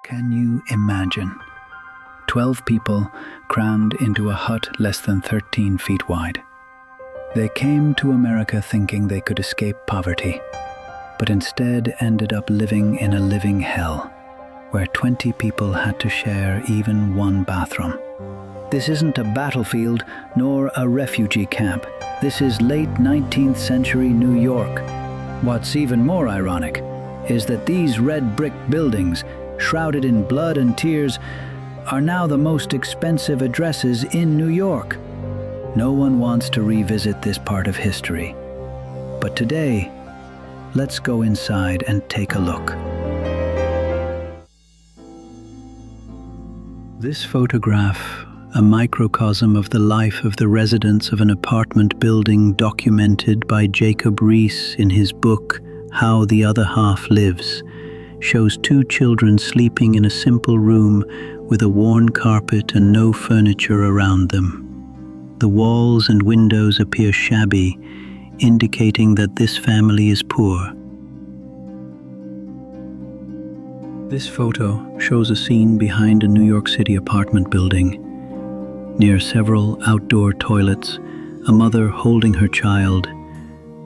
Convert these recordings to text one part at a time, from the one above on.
Can you imagine? 12 people crammed into a hut less than 13 feet wide. They came to America thinking they could escape poverty, but instead ended up living in a living hell, where 20 people had to share even one bathroom. This isn't a battlefield nor a refugee camp. This is late 19th century New York. What's even more ironic is that these red brick buildings, shrouded in blood and tears, are now the most expensive addresses in New York. No one wants to revisit this part of history. But today, let's go inside and take a look. This photograph, a microcosm of the life of the residents of an apartment building documented by Jacob Riis in his book, How the Other Half Lives, shows two children sleeping in a simple room with a worn carpet and no furniture around them. The walls and windows appear shabby, indicating that this family is poor. This photo shows a scene behind a New York City apartment building. Near several outdoor toilets, a mother holding her child,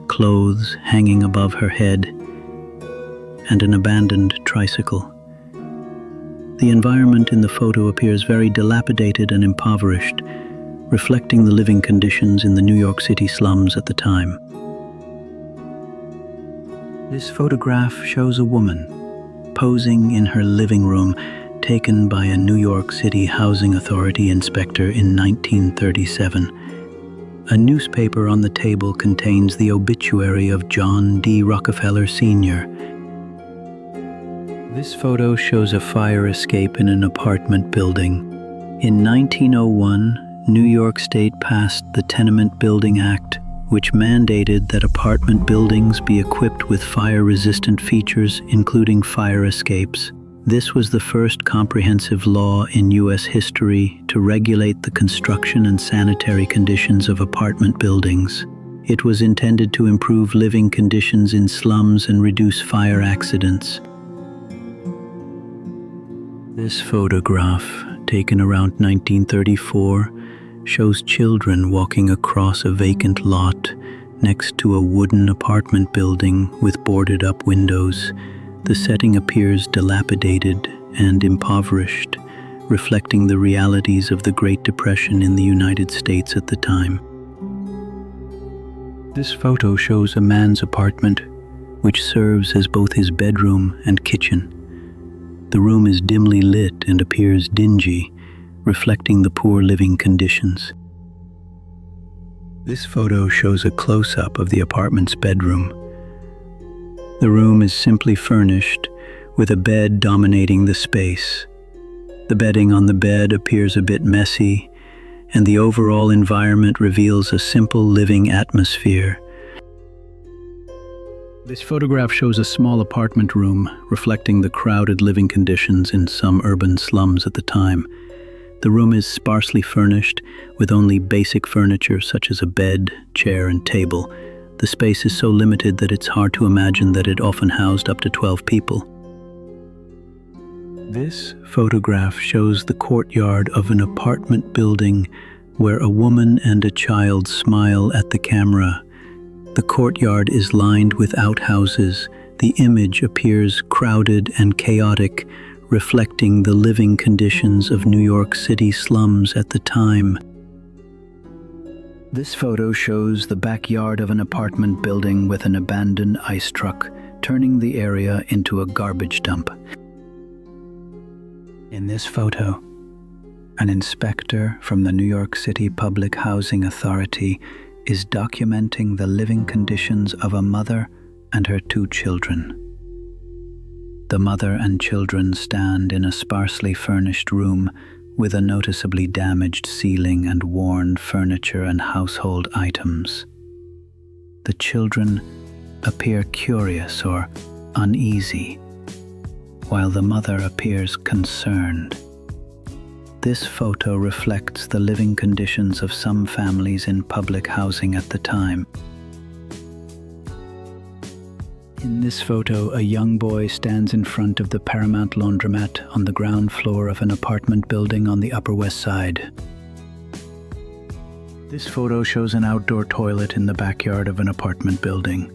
clothes hanging above her head, and an abandoned tricycle. The environment in the photo appears very dilapidated and impoverished, reflecting the living conditions in the New York City slums at the time. This photograph shows a woman posing in her living room, taken by a New York City Housing Authority inspector in 1937. A newspaper on the table contains the obituary of John D. Rockefeller Sr. This photo shows a fire escape in an apartment building. In 1901, New York State passed the Tenement Building Act, which mandated that apartment buildings be equipped with fire-resistant features, including fire escapes. This was the first comprehensive law in U.S. history to regulate the construction and sanitary conditions of apartment buildings. It was intended to improve living conditions in slums and reduce fire accidents. This photograph, taken around 1934, shows children walking across a vacant lot next to a wooden apartment building with boarded-up windows. The setting appears dilapidated and impoverished, reflecting the realities of the Great Depression in the United States at the time. This photo shows a man's apartment, which serves as both his bedroom and kitchen. The room is dimly lit and appears dingy, reflecting the poor living conditions. This photo shows a close-up of the apartment's bedroom. The room is simply furnished, with a bed dominating the space. The bedding on the bed appears a bit messy, and the overall environment reveals a simple living atmosphere. This photograph shows a small apartment room, reflecting the crowded living conditions in some urban slums at the time. The room is sparsely furnished, with only basic furniture such as a bed, chair, and table. The space is so limited that it's hard to imagine that it often housed up to 12 people. This photograph shows the courtyard of an apartment building where a woman and a child smile at the camera. The courtyard is lined with outhouses. The image appears crowded and chaotic, reflecting the living conditions of New York City slums at the time. This photo shows the backyard of an apartment building with an abandoned ice truck, turning the area into a garbage dump. In this photo, an inspector from the New York City Public Housing Authority is documenting the living conditions of a mother and her two children. The mother and children stand in a sparsely furnished room with a noticeably damaged ceiling and worn furniture and household items. The children appear curious or uneasy, while the mother appears concerned. This photo reflects the living conditions of some families in public housing at the time. In this photo, a young boy stands in front of the Paramount laundromat on the ground floor of an apartment building on the Upper West Side. This photo shows an outdoor toilet in the backyard of an apartment building.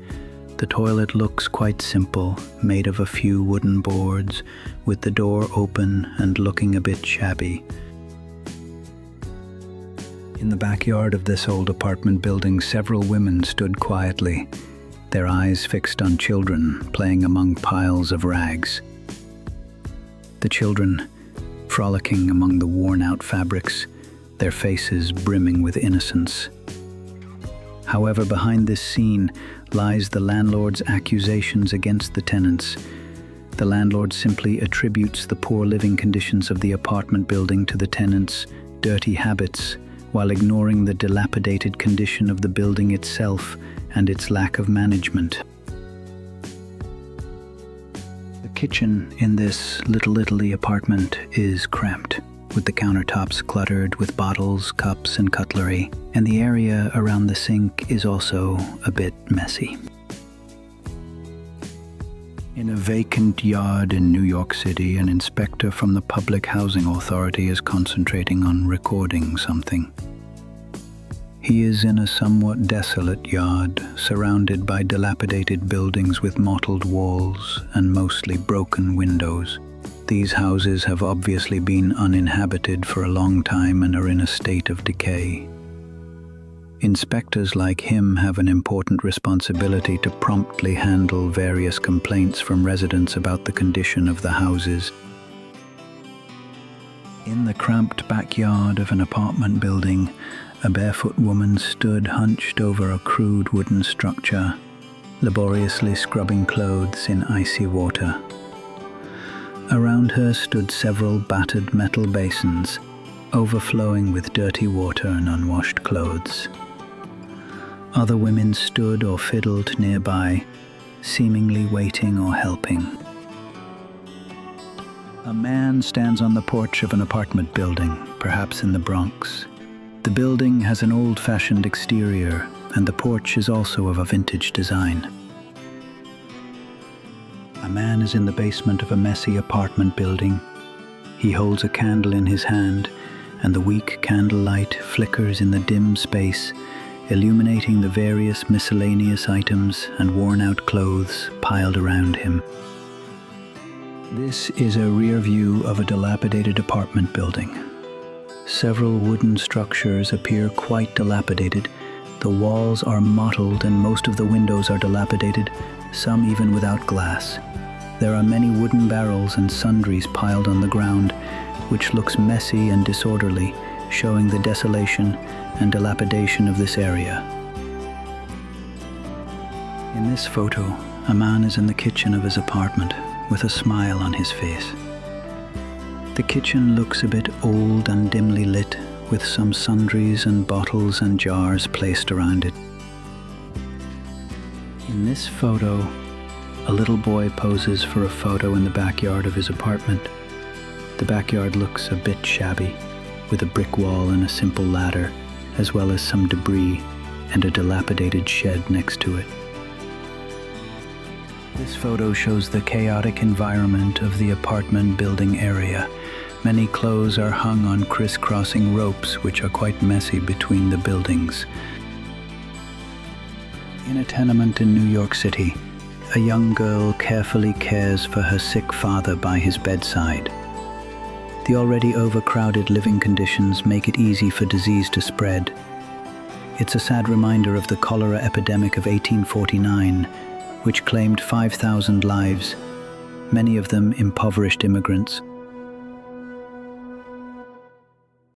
The toilet looks quite simple, made of a few wooden boards, with the door open and looking a bit shabby. In the backyard of this old apartment building, several women stood quietly, their eyes fixed on children playing among piles of rags. The children frolicking among the worn-out fabrics, their faces brimming with innocence. However, behind this scene lies the landlord's accusations against the tenants. The landlord simply attributes the poor living conditions of the apartment building to the tenants' dirty habits, while ignoring the dilapidated condition of the building itself and its lack of management. The kitchen in this Little Italy apartment is cramped, with the countertops cluttered with bottles, cups, and cutlery, and the area around the sink is also a bit messy. In a vacant yard in New York City, an inspector from the Public Housing Authority is concentrating on recording something. He is in a somewhat desolate yard, surrounded by dilapidated buildings with mottled walls and mostly broken windows. These houses have obviously been uninhabited for a long time and are in a state of decay. Inspectors like him have an important responsibility to promptly handle various complaints from residents about the condition of the houses. In the cramped backyard of an apartment building, a barefoot woman stood hunched over a crude wooden structure, laboriously scrubbing clothes in icy water. Around her stood several battered metal basins, overflowing with dirty water and unwashed clothes. Other women stood or fiddled nearby, seemingly waiting or helping. A man stands on the porch of an apartment building, perhaps in the Bronx. The building has an old-fashioned exterior, and the porch is also of a vintage design. A man is in the basement of a messy apartment building. He holds a candle in his hand, and the weak candlelight flickers in the dim space, illuminating the various miscellaneous items and worn-out clothes piled around him. This is a rear view of a dilapidated apartment building. Several wooden structures appear quite dilapidated. The walls are mottled and most of the windows are dilapidated, some even without glass. There are many wooden barrels and sundries piled on the ground, which looks messy and disorderly, showing the desolation and dilapidation of this area. In this photo, a man is in the kitchen of his apartment with a smile on his face. The kitchen looks a bit old and dimly lit, with some sundries and bottles and jars placed around it. In this photo, a little boy poses for a photo in the backyard of his apartment. The backyard looks a bit shabby, with a brick wall and a simple ladder, as well as some debris and a dilapidated shed next to it. This photo shows the chaotic environment of the apartment building area. Many clothes are hung on crisscrossing ropes, which are quite messy between the buildings. In a tenement in New York City, a young girl carefully cares for her sick father by his bedside. The already overcrowded living conditions make it easy for disease to spread. It's a sad reminder of the cholera epidemic of 1849, which claimed 5,000 lives, many of them impoverished immigrants.